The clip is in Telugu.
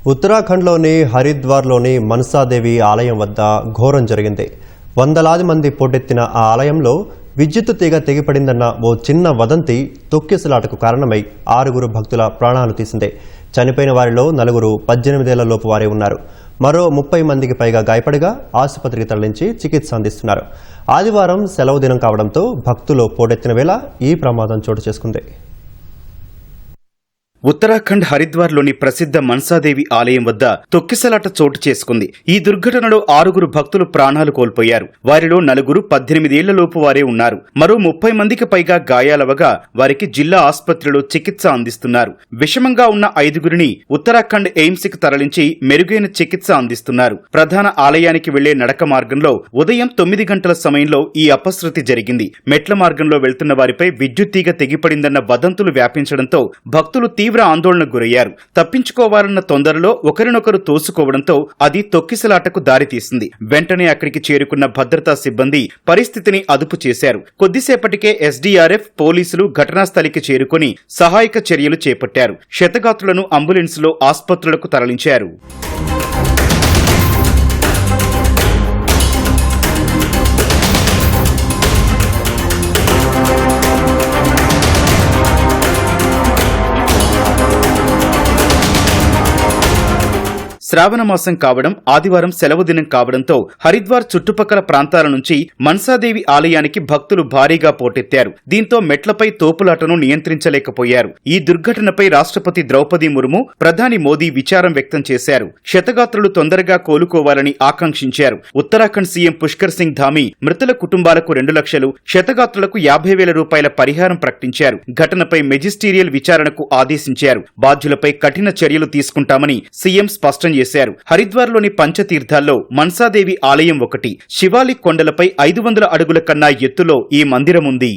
ఉత్తరాఖండ్లోని హరిద్వార్లోని మనసాదేవి ఆలయం వద్ద ఘోరం జరిగింది. వందలాది మంది పోటెత్తిన ఆ ఆలయంలో విద్యుత్ తీగ తెగిపడిందన్న ఓ చిన్న వదంతి తొక్కిసలాటకు కారణమై 6 భక్తుల ప్రాణాలు తీసింది. చనిపోయిన వారిలో 4 18 ఏళ్ల లోపు వారే ఉన్నారు. మరో 30 మందికి పైగా గాయపడిగా ఆసుపత్రికి తరలించి చికిత్స అందిస్తున్నారు. ఆదివారం సెలవు దినం కావడంతో భక్తులు పోటెత్తిన వేళ ఈ ప్రమాదం చోటు చేసుకుంది. ఉత్తరాఖండ్ హరిద్వార్లోని ప్రసిద్ధ మనసాదేవి ఆలయం వద్ద తొక్కిసలాట చోటు చేసుకుంది. ఈ దుర్ఘటనలో 6 భక్తులు ప్రాణాలు కోల్పోయారు. వారిలో 4 18 ఏళ్లలోపు వారే ఉన్నారు. మరో 30 మందికి పైగా గాయాలవగా వారికి జిల్లా ఆసుపత్రిలో చికిత్స అందిస్తున్నారు. విషమంగా ఉన్న 5 ఉత్తరాఖండ్ ఎయిమ్స్ కి తరలించి మెరుగైన చికిత్స అందిస్తున్నారు. ప్రధాన ఆలయానికి వెళ్లే నడక మార్గంలో ఉదయం 9 గంటల సమయంలో ఈ అపశృతి జరిగింది. మెట్ల మార్గంలో వెళ్తున్న వారిపై విద్యుత్ తీగ తెగిపడిందన్న వదంతులు వ్యాపించడంతో భక్తులు తీవ్ర ఆందోళనకు గురయ్యారు. తప్పించుకోవాలన్న తొందరలో ఒకరినొకరు తోసుకోవడంతో అది తొక్కిసలాటకు దారితీసింది. వెంటనే అక్కడికి చేరుకున్న భద్రతా సిబ్బంది పరిస్థితిని అదుపు చేశారు. కొద్దిసేపటికే ఎస్డీఆర్ఎఫ్ పోలీసులు ఘటనాస్థలికి చేరుకుని సహాయక చర్యలు చేపట్టారు. క్షతగాత్రులను అంబులెన్స్లో ఆసుపత్రులకు తరలించారు. శ్రావణ మాసం కావడం, ఆదివారం సెలవు దినం కావడంతో హరిద్వార్ చుట్టుపక్కల ప్రాంతాల నుంచి మనసాదేవి ఆలయానికి భక్తులు భారీగా పోటెత్తారు. దీంతో మెట్లపై తోపులాటను నియంత్రించలేకపోయారు. ఈ దుర్ఘటనపై రాష్ట్రపతి ద్రౌపది ముర్ము, ప్రధాని మోదీ విచారం వ్యక్తం చేశారు. క్షతగాత్రులు తొందరగా కోలుకోవాలని ఆకాంక్షించారు. ఉత్తరాఖండ్ సీఎం పుష్కర్ సింగ్ ధామీ మృతుల కుటుంబాలకు 2 లక్షలు, క్షతగాత్రులకు 50,000 రూపాయల పరిహారం ప్రకటించారు. ఘటనపై మెజిస్టీరియల్ విచారణకు ఆదేశించారు. బాధ్యులపై కఠిన చర్యలు తీసుకుంటామని సీఎం స్పష్టం చేశారు. హరిద్వార్లోని పంచతీర్థాల్లో మనసాదేవి ఆలయం ఒకటి. శివాలిక్ కొండలపై 500 అడుగుల కన్నా ఎత్తులో ఈ మందిరం ఉంది.